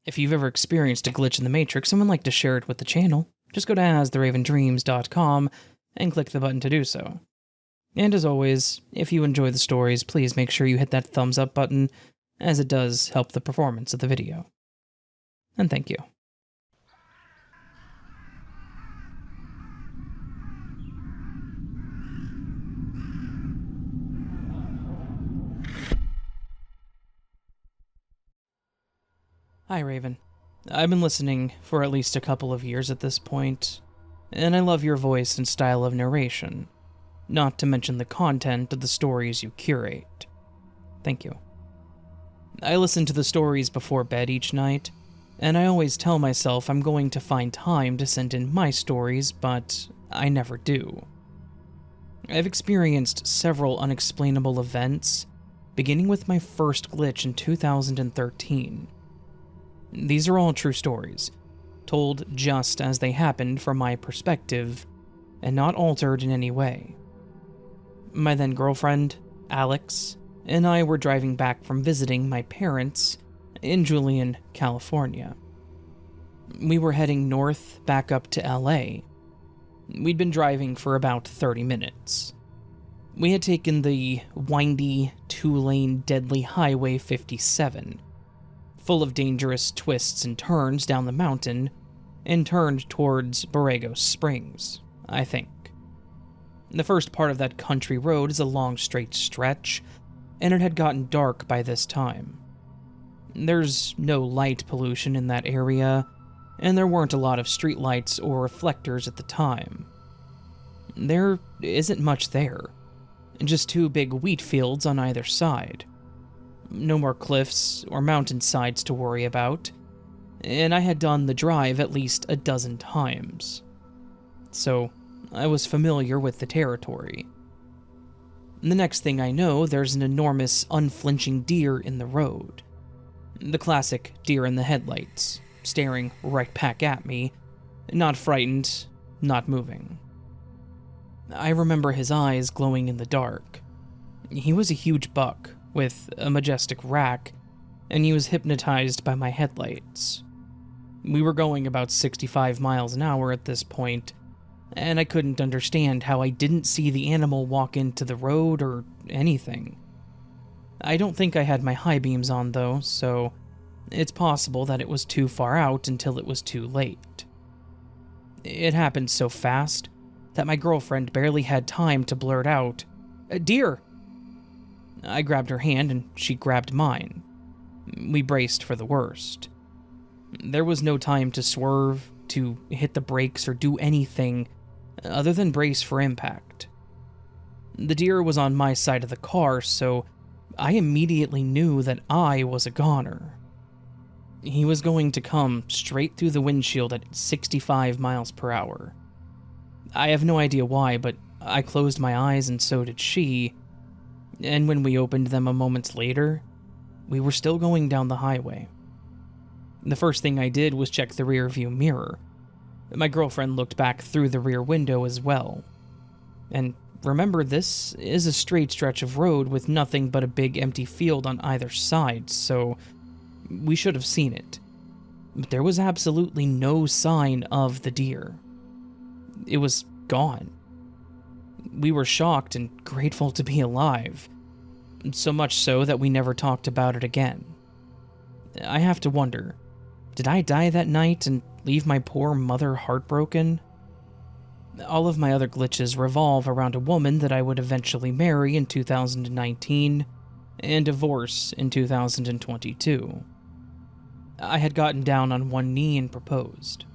If you've ever experienced a glitch in the Matrix and would like to share it with the channel, just go to astheravendreams.com and click the button to do so. And as always, if you enjoy the stories, please make sure you hit that thumbs up button, as it does help the performance of the video. And thank you. Hi, Raven. I've been listening for at least a couple of years at this point, and I love your voice and style of narration, not to mention the content of the stories you curate. Thank you. I listen to the stories before bed each night, and I always tell myself I'm going to find time to send in my stories, but I never do. I've experienced several unexplainable events, beginning with my first glitch in 2013. These are all true stories, told just as they happened from my perspective, and not altered in any way. My then girlfriend, Alex, and I were driving back from visiting my parents in Julian, California. We were heading north back up to LA. We'd been driving for about 30 minutes. We had taken the windy, two-lane deadly Highway 57, full of dangerous twists and turns down the mountain, and turned towards Borrego Springs, I think. The first part of that country road is a long straight stretch, and it had gotten dark by this time. There's no light pollution in that area, and there weren't a lot of streetlights or reflectors at the time. There isn't much there, just two big wheat fields on either side. No more cliffs or mountainsides to worry about, and I had done the drive at least a dozen times. So, I was familiar with the territory. The next thing I know, there's an enormous, unflinching deer in the road. The classic deer in the headlights, staring right back at me, not frightened, not moving. I remember his eyes glowing in the dark. He was a huge buck, with a majestic rack, and he was hypnotized by my headlights. We were going about 65 miles an hour at this point, and I couldn't understand how I didn't see the animal walk into the road or anything. I don't think I had my high beams on though, so it's possible that it was too far out until it was too late. It happened so fast that my girlfriend barely had time to blurt out, "A deer!" I grabbed her hand and she grabbed mine. We braced for the worst. There was no time to swerve, to hit the brakes or do anything other than brace for impact. The deer was on my side of the car, so I immediately knew that I was a goner. He was going to come straight through the windshield at 65 miles per hour. I have no idea why, but I closed my eyes and so did she, and when we opened them a moment later, we were still going down the highway. The first thing I did was check the rear view mirror. My girlfriend looked back through the rear window as well. And remember, this is a straight stretch of road with nothing but a big empty field on either side, so we should have seen it. But there was absolutely no sign of the deer. It was gone. We were shocked and grateful to be alive, so much so that we never talked about it again. I have to wonder, did I die that night and leave my poor mother heartbroken? All of my other glitches revolve around a woman that I would eventually marry in 2019 and divorce in 2022. I had gotten down on one knee and proposed.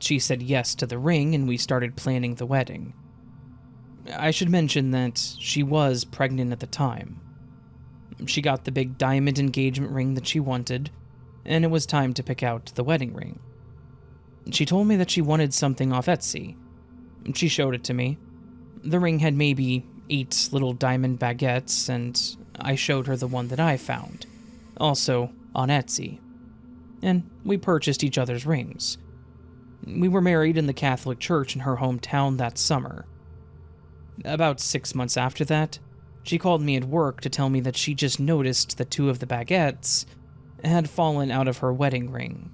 She said yes to the ring and we started planning the wedding. I should mention that she was pregnant at the time. She got the big diamond engagement ring that she wanted, and it was time to pick out the wedding ring. She told me that she wanted something off Etsy. She showed it to me. The ring had maybe 8 little diamond baguettes, and I showed her the one that I found, also on Etsy. And we purchased each other's rings. We were married in the Catholic Church in her hometown that summer. About 6 months after that, she called me at work to tell me that she just noticed that 2 of the baguettes had fallen out of her wedding ring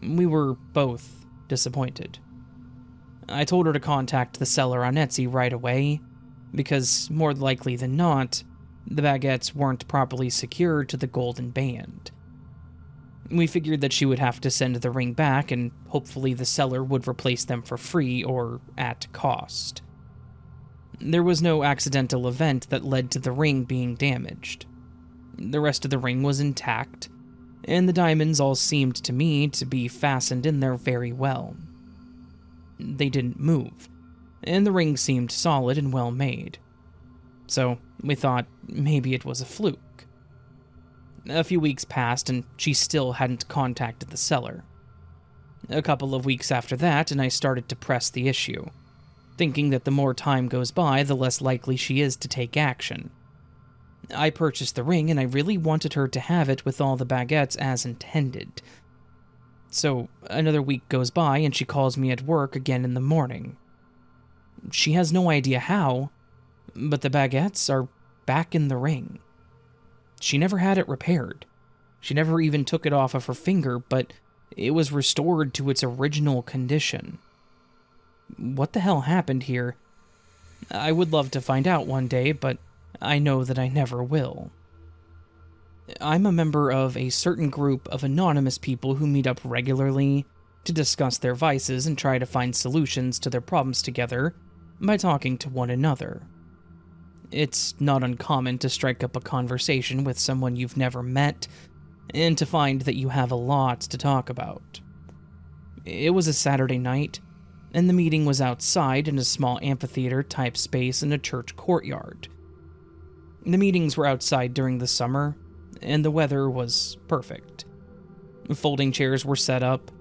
We were both disappointed. I told her to contact the seller on Etsy right away, because more likely than not, the baguettes weren't properly secured to the golden band. We figured that she would have to send the ring back, and hopefully the seller would replace them for free or at cost. There was no accidental event that led to the ring being damaged. The rest of the ring was intact, and the diamonds all seemed to me to be fastened in there very well. They didn't move, and the ring seemed solid and well made. So we thought maybe it was a fluke. A few weeks passed and she still hadn't contacted the seller. A couple of weeks after that, and I started to press the issue, thinking that the more time goes by, the less likely she is to take action. I purchased the ring, and I really wanted her to have it with all the baguettes as intended. So another week goes by, and she calls me at work again in the morning. She has no idea how, but the baguettes are back in the ring. She never had it repaired. She never even took it off of her finger, but it was restored to its original condition. What the hell happened here? I would love to find out one day, but I know that I never will. I'm a member of a certain group of anonymous people who meet up regularly to discuss their vices and try to find solutions to their problems together by talking to one another. It's not uncommon to strike up a conversation with someone you've never met and to find that you have a lot to talk about. It was a Saturday night, and the meeting was outside in a small amphitheater-type space in a church courtyard. The meetings were outside during the summer, and the weather was perfect. Folding chairs were set up,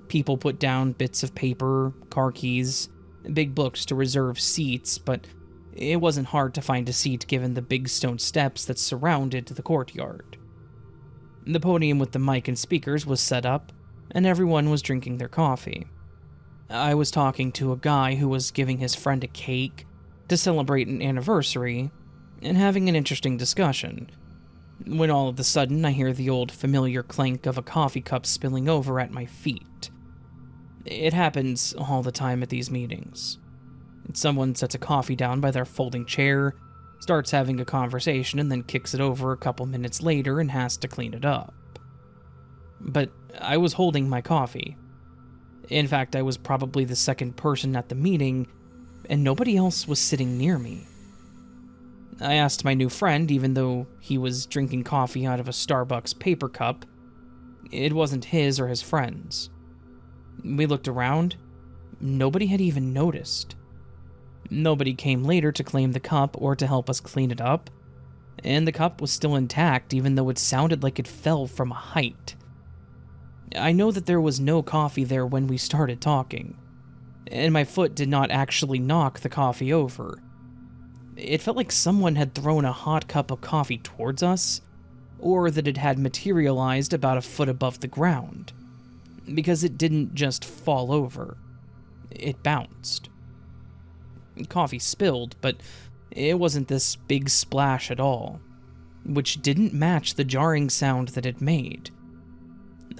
people put down bits of paper, car keys, big books to reserve seats, but it wasn't hard to find a seat given the big stone steps that surrounded the courtyard. The podium with the mic and speakers was set up, and everyone was drinking their coffee. I was talking to a guy who was giving his friend a cake to celebrate an anniversary, and having an interesting discussion, when all of a sudden I hear the old familiar clank of a coffee cup spilling over at my feet. It happens all the time at these meetings. Someone sets a coffee down by their folding chair, starts having a conversation, and then kicks it over a couple minutes later and has to clean it up. But I was holding my coffee. In fact, I was probably the second person at the meeting, and nobody else was sitting near me. I asked my new friend, even though he was drinking coffee out of a Starbucks paper cup, it wasn't his or his friend's. We looked around. Nobody had even noticed. Nobody came later to claim the cup or to help us clean it up, and the cup was still intact even though it sounded like it fell from a height. I know that there was no coffee there when we started talking, and my foot did not actually knock the coffee over. It felt like someone had thrown a hot cup of coffee towards us, or that it had materialized about a foot above the ground, because it didn't just fall over. It bounced. Coffee spilled, but it wasn't this big splash at all, which didn't match the jarring sound that it made.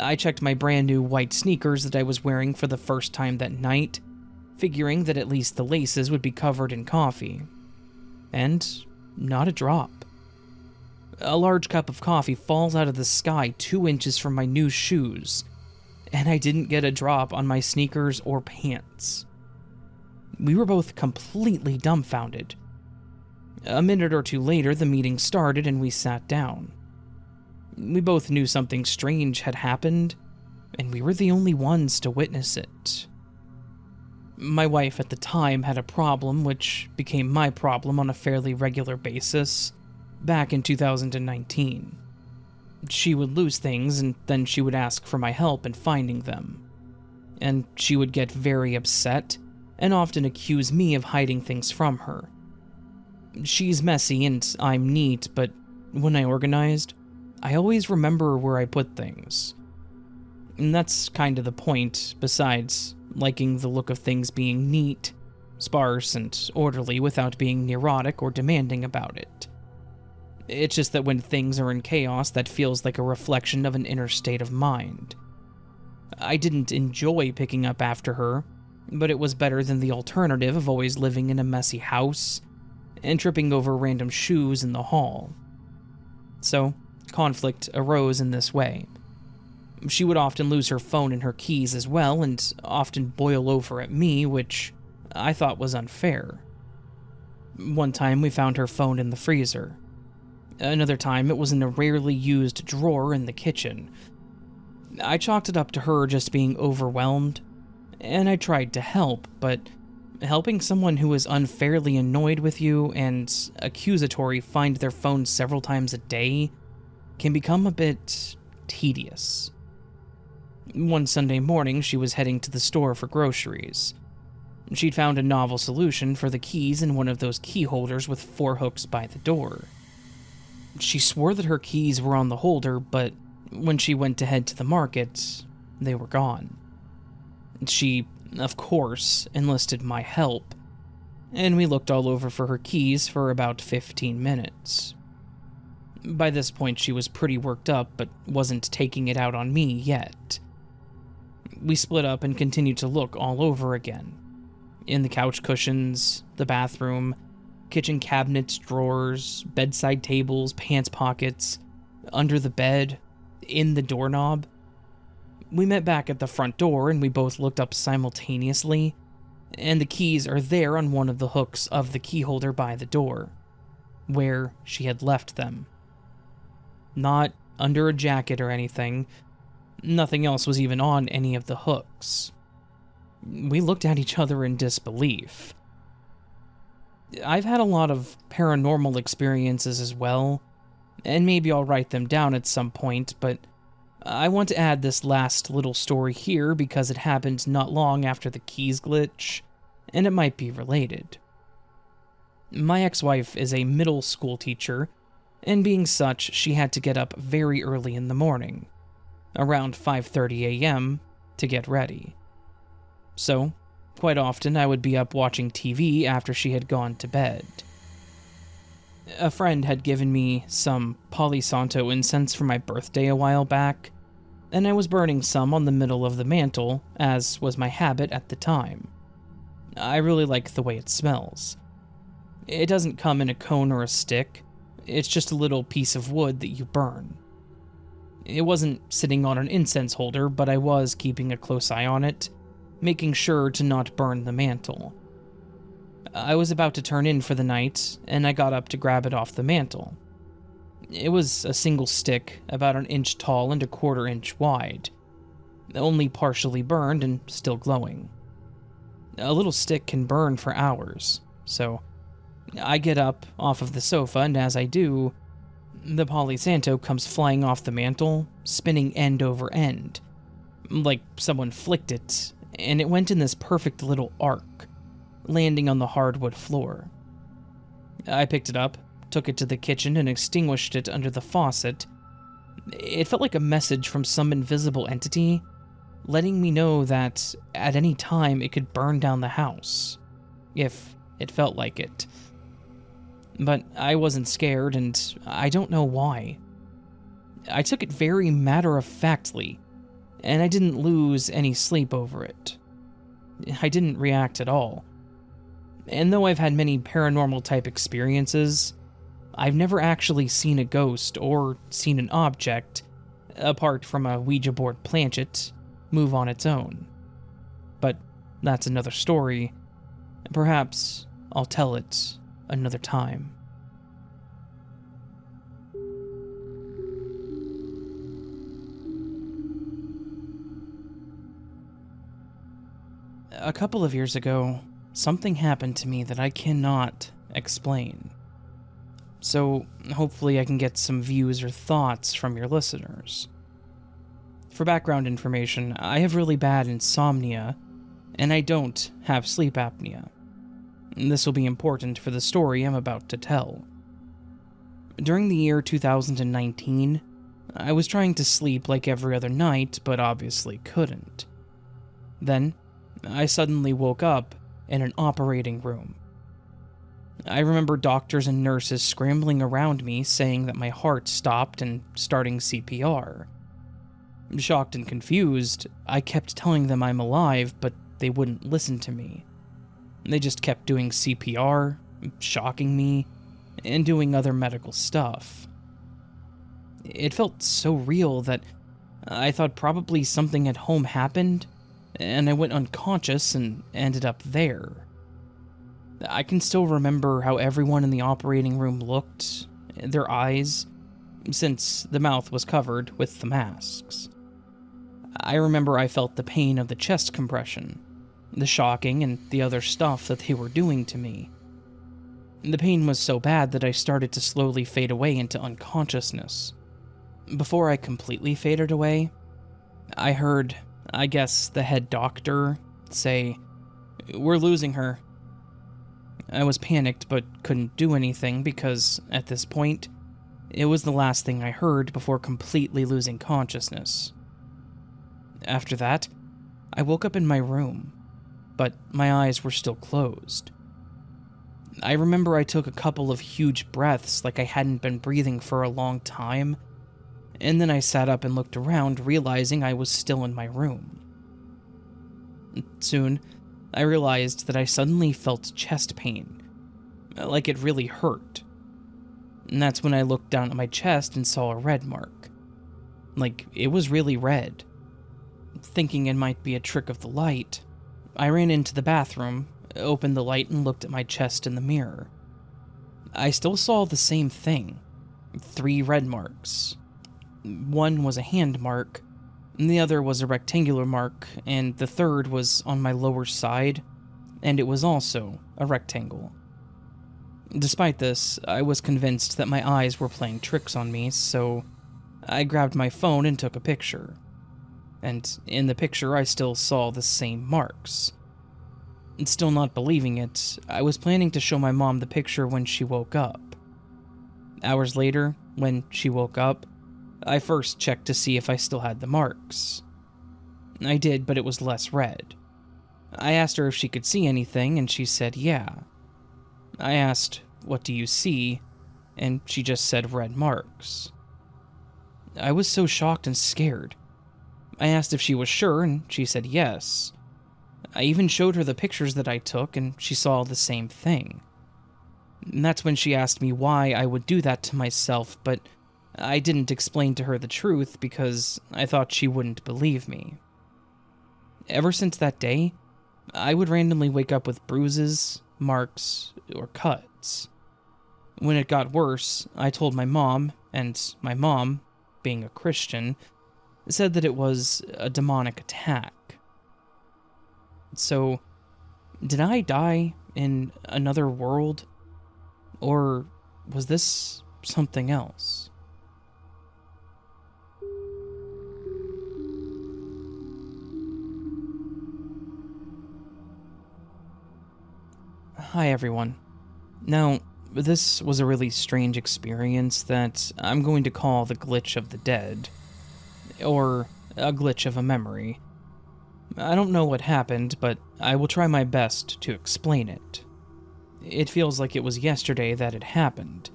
I checked my brand new white sneakers that I was wearing for the first time that night, figuring that at least the laces would be covered in coffee. And not a drop. A large cup of coffee falls out of the sky 2 inches from my new shoes, and I didn't get a drop on my sneakers or pants. We were both completely dumbfounded. A minute or two later, the meeting started and we sat down. We both knew something strange had happened, and we were the only ones to witness it. My wife at the time had a problem which became my problem on a fairly regular basis back in 2019. She would lose things and then she would ask for my help in finding them. And she would get very upset and often accuse me of hiding things from her. She's messy and I'm neat, but when I organized, I always remember where I put things. And that's kind of the point, besides liking the look of things being neat, sparse, and orderly without being neurotic or demanding about it. It's just that when things are in chaos, that feels like a reflection of an inner state of mind. I didn't enjoy picking up after her, but it was better than the alternative of always living in a messy house and tripping over random shoes in the hall. So, conflict arose in this way. She would often lose her phone and her keys as well, and often boil over at me, which I thought was unfair. One time we found her phone in the freezer. Another time it was in a rarely used drawer in the kitchen. I chalked it up to her just being overwhelmed, and I tried to help, but helping someone who is unfairly annoyed with you and accusatory find their phone several times a day can become a bit tedious. One Sunday morning, she was heading to the store for groceries. She'd found a novel solution for the keys in one of those key holders with 4 hooks by the door. She swore that her keys were on the holder, but when she went to head to the market, they were gone. She, of course, enlisted my help, and we looked all over for her keys for about 15 minutes. By this point, she was pretty worked up, but wasn't taking it out on me yet. We split up and continued to look all over again. In the couch cushions, the bathroom, kitchen cabinets, drawers, bedside tables, pants pockets, under the bed, in the doorknob. We met back at the front door and we both looked up simultaneously, and the keys are there on one of the hooks of the key holder by the door, where she had left them. Not under a jacket or anything. Nothing else was even on any of the hooks. We looked at each other in disbelief. I've had a lot of paranormal experiences as well, and maybe I'll write them down at some point, but I want to add this last little story here because it happened not long after the keys glitch, and it might be related. My ex-wife is a middle school teacher, and being such, she had to get up very early in the morning, around 5:30 a.m., to get ready. So, quite often I would be up watching TV after she had gone to bed. A friend had given me some Palo Santo incense for my birthday a while back, and I was burning some on the middle of the mantle, as was my habit at the time. I really like the way it smells. It doesn't come in a cone or a stick, it's just a little piece of wood that you burn. It wasn't sitting on an incense holder, but I was keeping a close eye on it, making sure to not burn the mantle. I was about to turn in for the night, and I got up to grab it off the mantle. It was a single stick, about 1 inch tall and 1/4 inch wide, only partially burned and still glowing. A little stick can burn for hours, so I get up off of the sofa, and as I do, the Palo Santo comes flying off the mantle, spinning end over end, like someone flicked it, and it went in this perfect little arc, landing on the hardwood floor. I picked it up, took it to the kitchen, and extinguished it under the faucet. It felt like a message from some invisible entity, letting me know that at any time it could burn down the house, if it felt like it. But I wasn't scared, and I don't know why. I took it very matter-of-factly, and I didn't lose any sleep over it. I didn't react at all. And though I've had many paranormal-type experiences, I've never actually seen a ghost or seen an object, apart from a Ouija board planchet, move on its own. But that's another story. Perhaps I'll tell it another time. A couple of years ago, something happened to me that I cannot explain. So hopefully I can get some views or thoughts from your listeners. For background information, I have really bad insomnia, and I don't have sleep apnea. This will be important for the story I'm about to tell. During the year 2019, I was trying to sleep like every other night, but obviously couldn't. Then, I suddenly woke up in an operating room. I remember doctors and nurses scrambling around me saying that my heart stopped and starting CPR. Shocked and confused, I kept telling them I'm alive, but they wouldn't listen to me. They just kept doing CPR, shocking me, and doing other medical stuff. It felt so real that I thought probably something at home happened, and I went unconscious and ended up there. I can still remember how everyone in the operating room looked, their eyes, since the mouth was covered with the masks. I remember I felt the pain of the chest compression, the shocking, and the other stuff that they were doing to me. The pain was so bad that I started to slowly fade away into unconsciousness. Before I completely faded away, I heard, I guess, the head doctor say, "We're losing her." I was panicked but couldn't do anything because, at this point, it was the last thing I heard before completely losing consciousness. After that, I woke up in my room, but my eyes were still closed. I remember I took a couple of huge breaths like I hadn't been breathing for a long time, and then I sat up and looked around, realizing I was still in my room. Soon, I realized that I suddenly felt chest pain, like it really hurt. And that's when I looked down at my chest and saw a red mark. Like, it was really red. Thinking it might be a trick of the light, I ran into the bathroom, opened the light, and looked at my chest in the mirror. I still saw the same thing. 3 red marks. One was a hand mark, and the other was a rectangular mark, and the third was on my lower side, and it was also a rectangle. Despite this, I was convinced that my eyes were playing tricks on me, so I grabbed my phone and took a picture. And in the picture, I still saw the same marks. And still not believing it, I was planning to show my mom the picture when she woke up. Hours later, when she woke up, I first checked to see if I still had the marks. I did, but it was less red. I asked her if she could see anything, and she said yeah. I asked, "What do you see?" and she just said red marks. I was so shocked and scared. I asked if she was sure, and she said yes. I even showed her the pictures that I took, and she saw the same thing. And that's when she asked me why I would do that to myself, but I didn't explain to her the truth because I thought she wouldn't believe me. Ever since that day, I would randomly wake up with bruises, marks, or cuts. When it got worse, I told my mom, and my mom, being a Christian, said that it was a demonic attack. So, did I die in another world? Or was this something else? Hi everyone. Now, this was a really strange experience that I'm going to call the glitch of the dead. Or a glitch of a memory. I don't know what happened, but I will try my best to explain it. It feels like it was yesterday that it happened.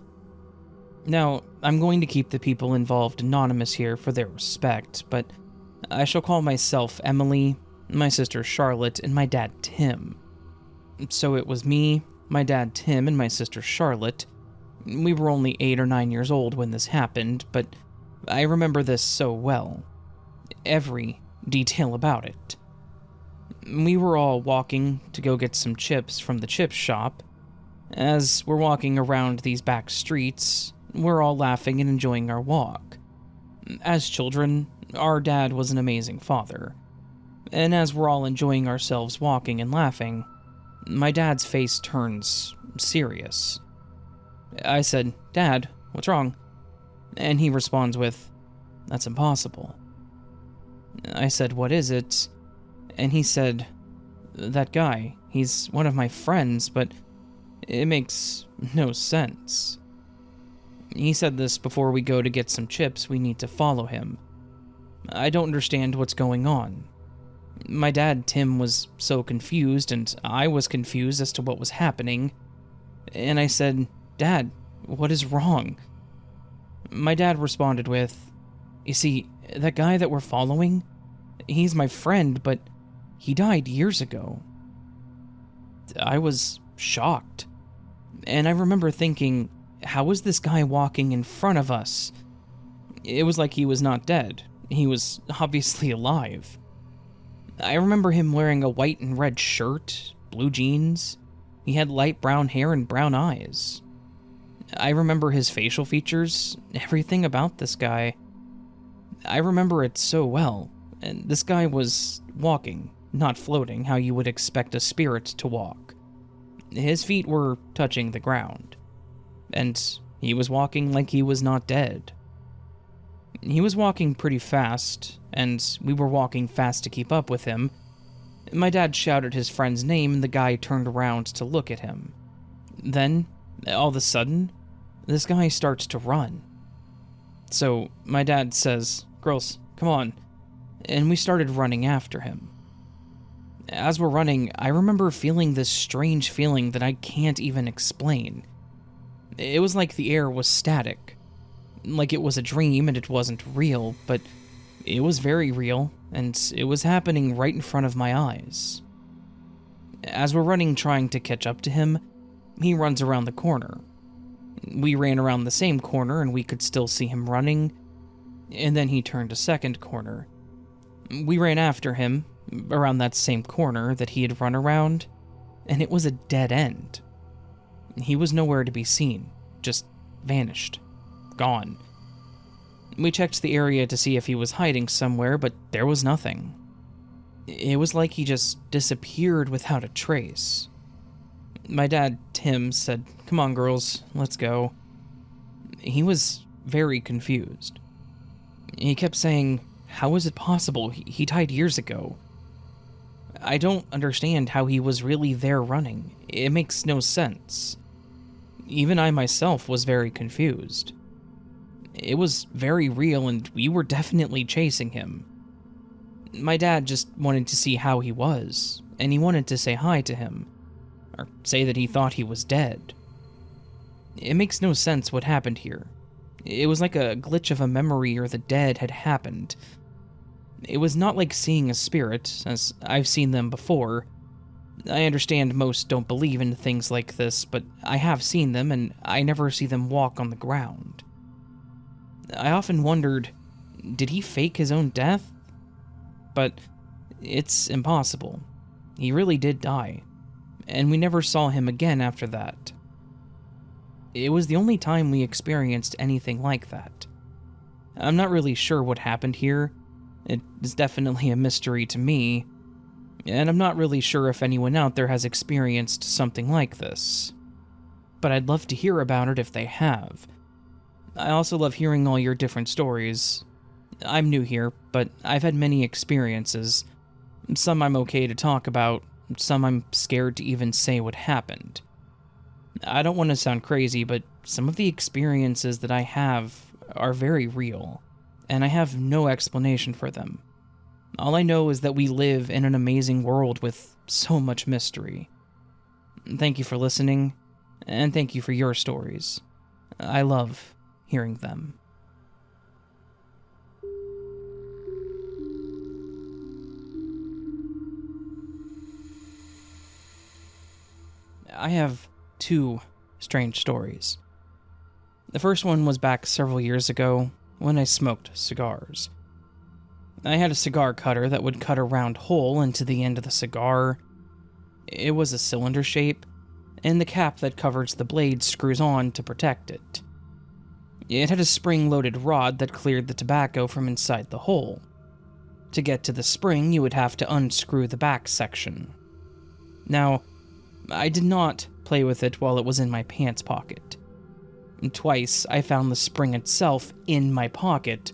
Now, I'm going to keep the people involved anonymous here for their respect, but I shall call myself Emily, my sister Charlotte, and my dad Tim. So it was me, my dad Tim, and my sister Charlotte. We were only 8 or 9 years old when this happened, but I remember this so well. Every detail about it. We were all walking to go get some chips from the chip shop. As we're walking around these back streets, we're all laughing and enjoying our walk. As children, our dad was an amazing father. And as we're all enjoying ourselves walking and laughing, my dad's face turns serious. I said, "Dad, what's wrong?" And he responds with, "That's impossible." I said, "What is it?" And he said, "That guy, he's one of my friends, but it makes no sense." He said this before we go to get some chips, we need to follow him. I don't understand what's going on. My dad, Tim, was so confused, and I was confused as to what was happening. And I said, "Dad, what is wrong?" My dad responded with, "You see, That guy that we're following, he's my friend, but he died years ago. I was shocked. And I remember thinking, how is this guy walking in front of us? It was like he was not dead. He was obviously alive. I remember him wearing a white and red shirt, blue jeans. He had light brown hair and brown eyes. I remember his facial features, everything about this guy. I remember it so well, and this guy was walking, not floating how you would expect a spirit to walk. His feet were touching the ground, and he was walking like he was not dead. He was walking pretty fast, and we were walking fast to keep up with him. My dad shouted his friend's name, and the guy turned around to look at him. Then, all of a sudden, this guy starts to run. So my dad says, "Girls, come on," and we started running after him. As we're running, I remember feeling this strange feeling that I can't even explain. It was like the air was static. Like it was a dream and it wasn't real, but it was very real, and it was happening right in front of my eyes. As we're running trying to catch up to him, he runs around the corner. We ran around the same corner and we could still see him running, and then he turned a second corner. We ran after him, around that same corner that he had run around, and it was a dead end. He was nowhere to be seen, just vanished. Gone. We checked the area to see if he was hiding somewhere, but there was nothing. It was like he just disappeared without a trace. My dad, Tim, said, "Come on, girls, let's go." He was very confused. He kept saying, "How is it possible? He died years ago. I don't understand how he was really there running. It makes no sense." Even I myself was very confused. It was very real, and we were definitely chasing him. My dad just wanted to see how he was, and he wanted to say hi to him, or say that he thought he was dead. It makes no sense what happened here. It was like a glitch of a memory or the dead had happened. It was not like seeing a spirit, as I've seen them before. I understand most don't believe in things like this, but I have seen them, and I never see them walk on the ground. I often wondered, did he fake his own death? But it's impossible. He really did die, and we never saw him again after that. It was the only time we experienced anything like that. I'm not really sure what happened here. It is definitely a mystery to me, and I'm not really sure if anyone out there has experienced something like this. But I'd love to hear about it if they have. I also love hearing all your different stories. I'm new here, but I've had many experiences. Some I'm okay to talk about, some I'm scared to even say what happened. I don't want to sound crazy, but some of the experiences that I have are very real, and I have no explanation for them. All I know is that we live in an amazing world with so much mystery. Thank you for listening, and thank you for your stories. I love hearing them. I have two strange stories. The first one was back several years ago when I smoked cigars. I had a cigar cutter that would cut a round hole into the end of the cigar. It was a cylinder shape, and the cap that covers the blade screws on to protect it. It had a spring-loaded rod that cleared the tobacco from inside the hole. To get to the spring, you would have to unscrew the back section. Now, I did not play with it while it was in my pants pocket. Twice, I found the spring itself in my pocket,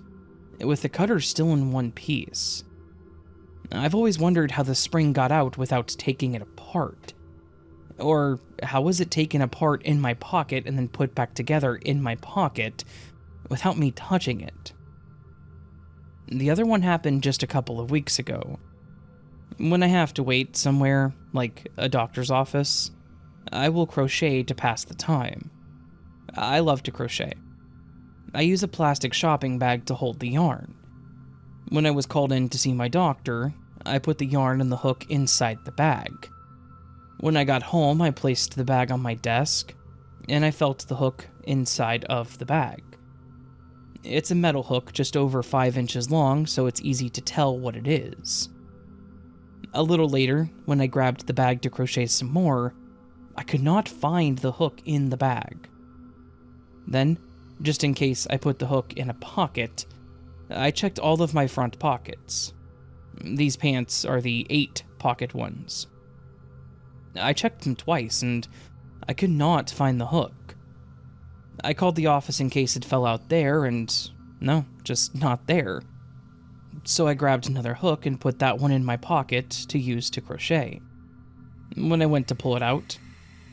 with the cutter still in one piece. I've always wondered how the spring got out without taking it apart. Or how was it taken apart in my pocket and then put back together in my pocket without me touching it? The other one happened just a couple of weeks ago. When I have to wait somewhere, like a doctor's office, I will crochet to pass the time. I love to crochet. I use a plastic shopping bag to hold the yarn. When I was called in to see my doctor, I put the yarn and the hook inside the bag. When I got home, I placed the bag on my desk, and I felt the hook inside of the bag. It's a metal hook just over 5 inches long, so it's easy to tell what it is. A little later, when I grabbed the bag to crochet some more, I could not find the hook in the bag. Then, just in case I put the hook in a pocket, I checked all of my front pockets. These pants are the 8-pocket ones. I checked them twice, and I could not find the hook. I called the office in case it fell out there, and no, just not there. So I grabbed another hook and put that one in my pocket to use to crochet. When I went to pull it out,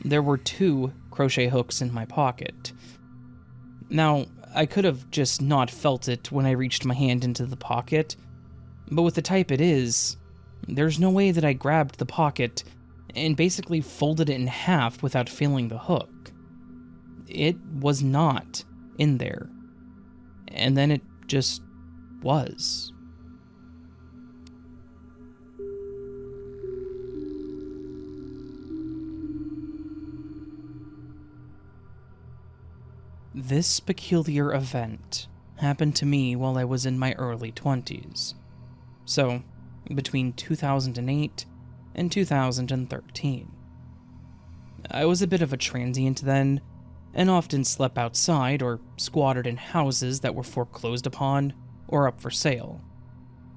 there were 2 crochet hooks in my pocket. Now, I could have just not felt it when I reached my hand into the pocket, but with the type it is, there's no way that I grabbed the pocket and basically folded it in half without feeling the hook. It was not in there. And then it just was. This peculiar event happened to me while I was in my early 20s. So, between 2008 and 2013. I was a bit of a transient then, and often slept outside or squatted in houses that were foreclosed upon or up for sale.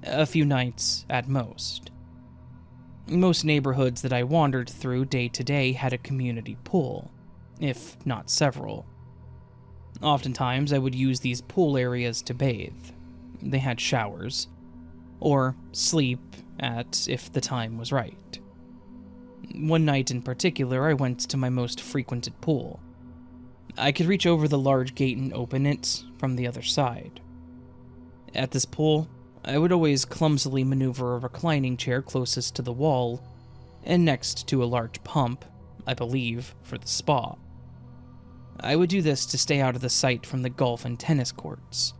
A few nights at most. Most neighborhoods that I wandered through day to day had a community pool, if not several. Oftentimes, I would use these pool areas to bathe. They had showers, or sleep at if the time was right. One night in particular, I went to my most frequented pool. I could reach over the large gate and open it from the other side. At this pool, I would always clumsily maneuver a reclining chair closest to the wall, and next to a large pump, I believe, for the spa. I would do this to stay out of the sight from the golf and tennis courts.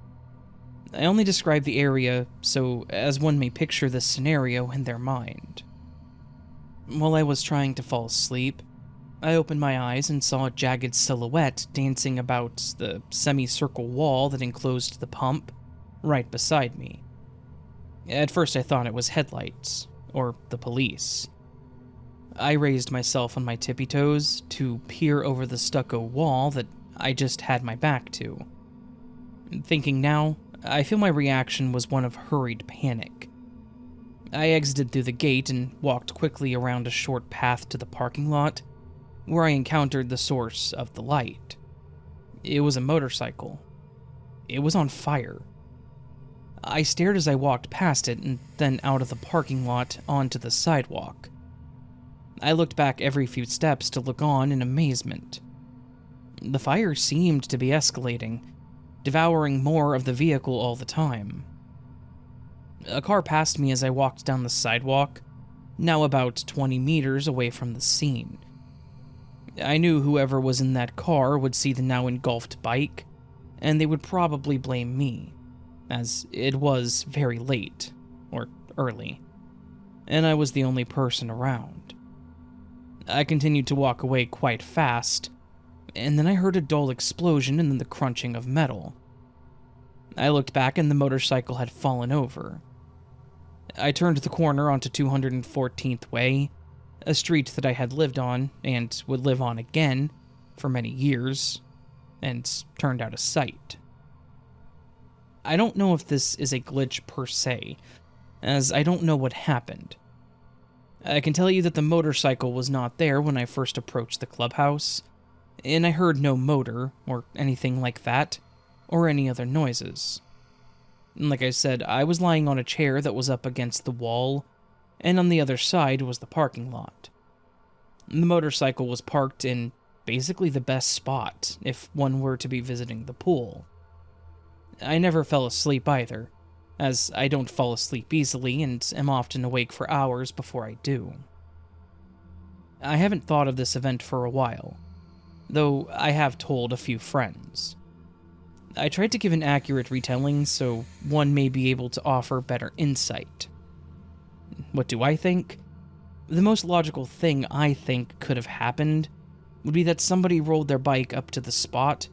I only describe the area so as one may picture this scenario in their mind. While I was trying to fall asleep, I opened my eyes and saw a jagged silhouette dancing about the semicircle wall that enclosed the pump right beside me. At first I thought it was headlights, or the police. I raised myself on my tippy toes to peer over the stucco wall that I just had my back to. Thinking now, I feel my reaction was one of hurried panic. I exited through the gate and walked quickly around a short path to the parking lot, where I encountered the source of the light. It was a motorcycle. It was on fire. I stared as I walked past it and then out of the parking lot onto the sidewalk. I looked back every few steps to look on in amazement. The fire seemed to be escalating, devouring more of the vehicle all the time. A car passed me as I walked down the sidewalk, now about 20 meters away from the scene. I knew whoever was in that car would see the now engulfed bike, and they would probably blame me, as it was very late, or early, and I was the only person around. I continued to walk away quite fast, and then I heard a dull explosion and then the crunching of metal. I looked back and the motorcycle had fallen over. I turned the corner onto 214th Way, a street that I had lived on and would live on again for many years, and turned out of sight. I don't know if this is a glitch per se, as I don't know what happened. I can tell you that the motorcycle was not there when I first approached the clubhouse, and I heard no motor or anything like that, or any other noises. Like I said, I was lying on a chair that was up against the wall, and on the other side was the parking lot. The motorcycle was parked in basically the best spot if one were to be visiting the pool. I never fell asleep either, as I don't fall asleep easily and am often awake for hours before I do. I haven't thought of this event for a while, though I have told a few friends. I tried to give an accurate retelling so one may be able to offer better insight. What do I think? The most logical thing I think could have happened would be that somebody rolled their bike up to the spot,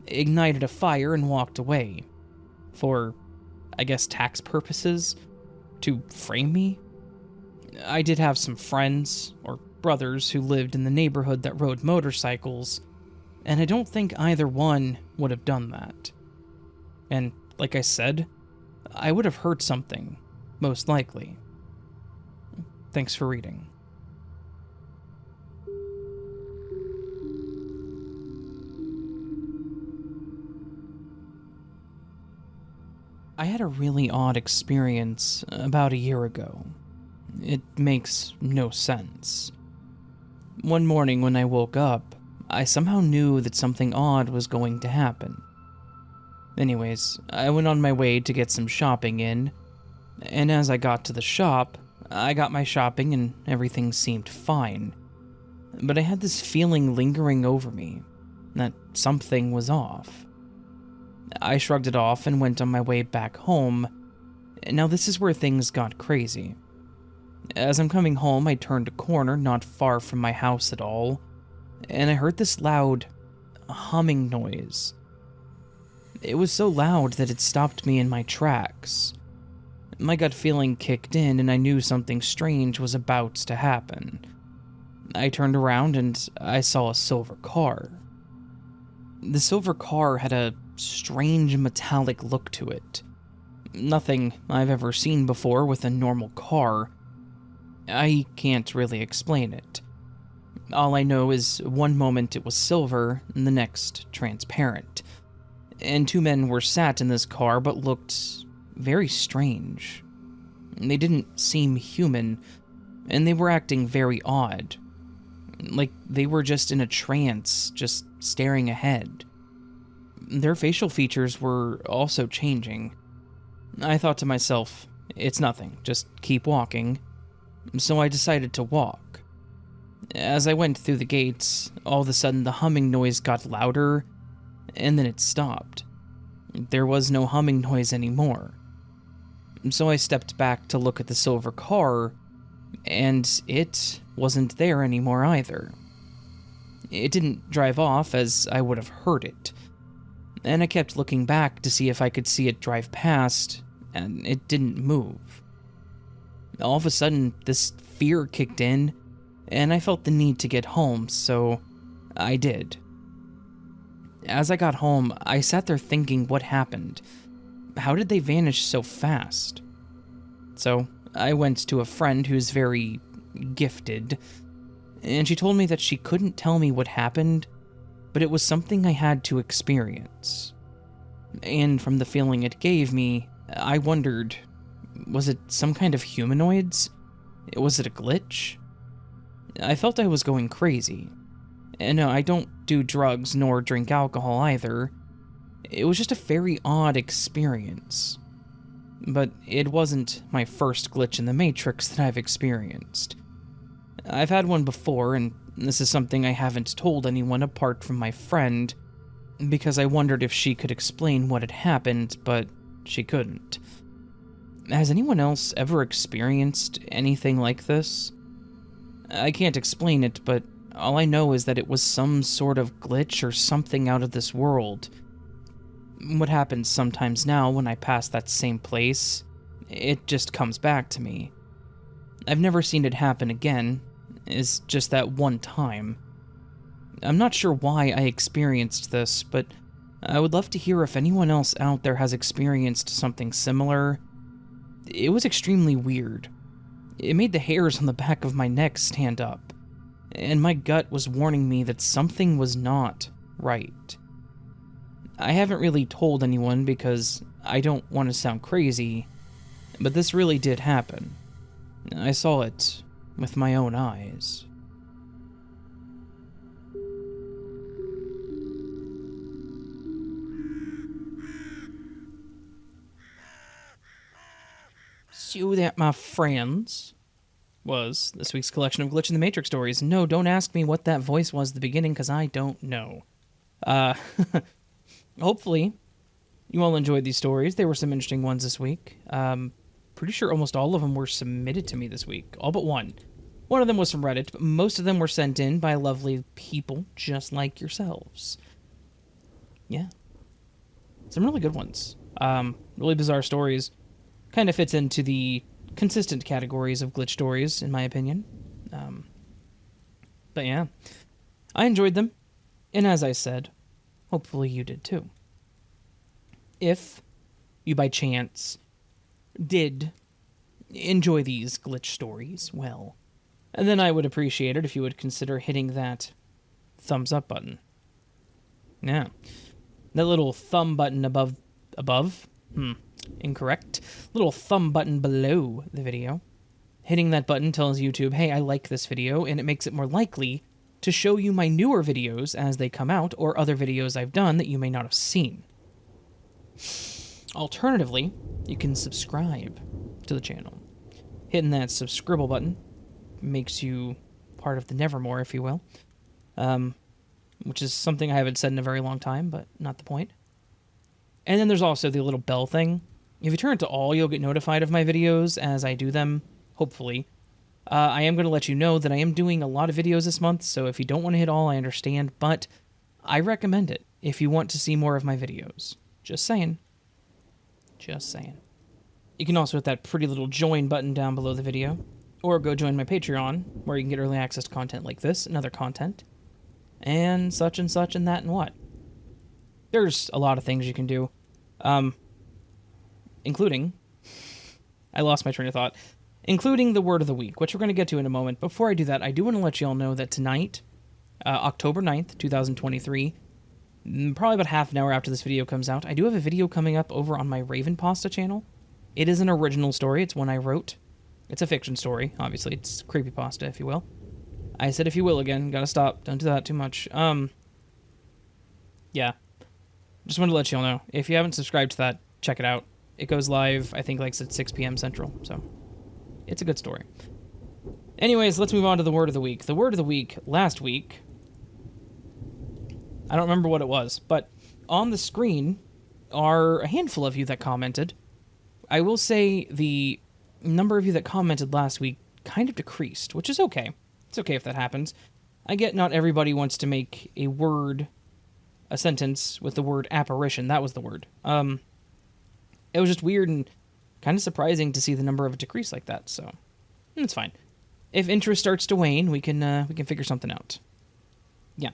ignited a fire, and walked away. For, I guess, tax purposes? To frame me? I did have some friends, or brothers, who lived in the neighborhood that rode motorcycles, and I don't think either one would have done that. And, like I said, I would have heard something, most likely. Thanks for reading. I had a really odd experience about a year ago. It makes no sense. One morning when I woke up, I somehow knew that something odd was going to happen. Anyways, I went on my way to get some shopping in, and as I got to the shop, I got my shopping and everything seemed fine. But I had this feeling lingering over me, that something was off. I shrugged it off and went on my way back home. Now this is where things got crazy. As I'm coming home, I turned a corner not far from my house at all, and I heard this loud humming noise. It was so loud that it stopped me in my tracks. My gut feeling kicked in and I knew something strange was about to happen. I turned around and I saw a silver car. The silver car had a strange metallic look to it. Nothing I've ever seen before with a normal car. I can't really explain it. All I know is one moment it was silver and the next transparent. And two men were sat in this car but looked very strange. They didn't seem human, and they were acting very odd. Like they were just in a trance, just staring ahead. Their facial features were also changing. I thought to myself, it's nothing, just keep walking. So I decided to walk. As I went through the gates, all of a sudden the humming noise got louder, and then it stopped. There was no humming noise anymore. So I stepped back to look at the silver car, and it wasn't there anymore either. It didn't drive off as I would have heard it, and I kept looking back to see if I could see it drive past, and it didn't move. All of a sudden, this fear kicked in, and I felt the need to get home, so I did. As I got home, I sat there thinking what happened. How did they vanish so fast? So I went to a friend who's very gifted, and she told me that she couldn't tell me what happened, but it was something I had to experience. And from the feeling it gave me, I wondered, was it some kind of humanoids? Was it a glitch? I felt I was going crazy. And no, I don't do drugs nor drink alcohol either. It was just a very odd experience. But it wasn't my first glitch in the Matrix that I've experienced. I've had one before, and this is something I haven't told anyone apart from my friend, because I wondered if she could explain what had happened, but she couldn't. Has anyone else ever experienced anything like this? I can't explain it, but all I know is that it was some sort of glitch or something out of this world. What happens sometimes now when I pass that same place, it just comes back to me. I've never seen it happen again, it's just that one time. I'm not sure why I experienced this, but I would love to hear if anyone else out there has experienced something similar. It was extremely weird. It made the hairs on the back of my neck stand up, and my gut was warning me that something was not right. I haven't really told anyone because I don't want to sound crazy, but this really did happen. I saw it with my own eyes. So that, my friends, was this week's collection of Glitch in the Matrix stories. No, don't ask me what that voice was at the beginning, because I don't know. Hopefully, you all enjoyed these stories. There were some interesting ones this week. Pretty sure almost all of them were submitted to me this week, all but one. One of them was from Reddit, but most of them were sent in by lovely people just like yourselves. Yeah. Some really good ones. Really bizarre stories. Kind of fits into the consistent categories of glitch stories, in my opinion. But yeah, I enjoyed them. And as I said, hopefully you did too. If you by chance did enjoy these glitch stories, well, and then I would appreciate it if you would consider hitting that thumbs up button. Yeah. That little thumb button above? Incorrect. Little thumb button below the video. Hitting that button tells YouTube, hey, I like this video, and it makes it more likely to show you my newer videos as they come out, or other videos I've done that you may not have seen. Alternatively, you can subscribe to the channel. Hitting that subscribe button makes you part of the Nevermore, if you will. Which is something I haven't said in a very long time, but not the point. And then there's also the little bell thing. If you turn it to all, you'll get notified of my videos as I do them, hopefully. I am going to let you know that I am doing a lot of videos this month, so if you don't want to hit all, I understand, but I recommend it if you want to see more of my videos. Just saying. Just saying. You can also hit that pretty little join button down below the video, or go join my Patreon, where you can get early access to content like this and other content, and such and that and what. There's a lot of things you can do, including, I lost my train of thought, including the word of the week, which we're going to get to in a moment. Before I do that, I do want to let you all know that tonight, October 9th, 2023, probably about half an hour after this video comes out, I do have a video coming up over on my Raven Pasta channel. It is an original story. It's one I wrote. It's a fiction story, obviously. It's creepypasta, if you will. I said if you will again. Gotta stop. Don't do that too much. Yeah. Just wanted to let you all know. If you haven't subscribed to that, check it out. It goes live, I think, like at 6 p.m. Central, so it's a good story. Anyways, let's move on to the word of the week. The word of the week last week, I don't remember what it was, but on the screen are a handful of you that commented. I will say the number of you that commented last week kind of decreased, which is okay. It's okay if that happens. I get not everybody wants to make a sentence with the word apparition. That was the word. It was just weird and kind of surprising to see the number of a decrease like that, so it's fine. If interest starts to wane, we can figure something out. Yeah.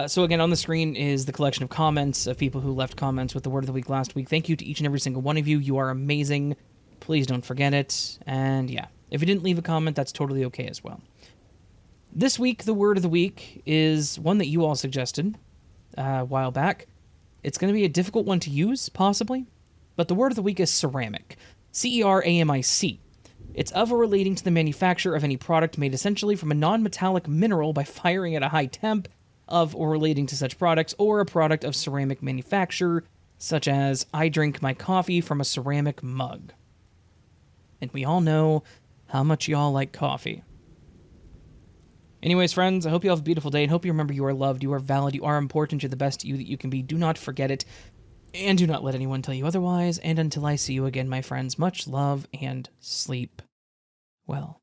So again, on the screen is the collection of comments of people who left comments with the word of the week last week. Thank you to each and every single one of you. You are amazing. Please don't forget it. And yeah, if you didn't leave a comment, that's totally okay as well. This week, the word of the week is one that you all suggested a while back. It's going to be a difficult one to use, possibly, but the word of the week is ceramic. C-E-R-A-M-I-C. It's of or relating to the manufacture of any product made essentially from a non-metallic mineral by firing at a high temp, of or relating to such products, or a product of ceramic manufacture, such as I drink my coffee from a ceramic mug. And we all know how much y'all like coffee. Anyways, friends, I hope you all have a beautiful day, and hope you remember you are loved, you are valid, you are important, you're the best you that you can be. Do not forget it, and do not let anyone tell you otherwise. And until I see you again, my friends, much love and sleep well.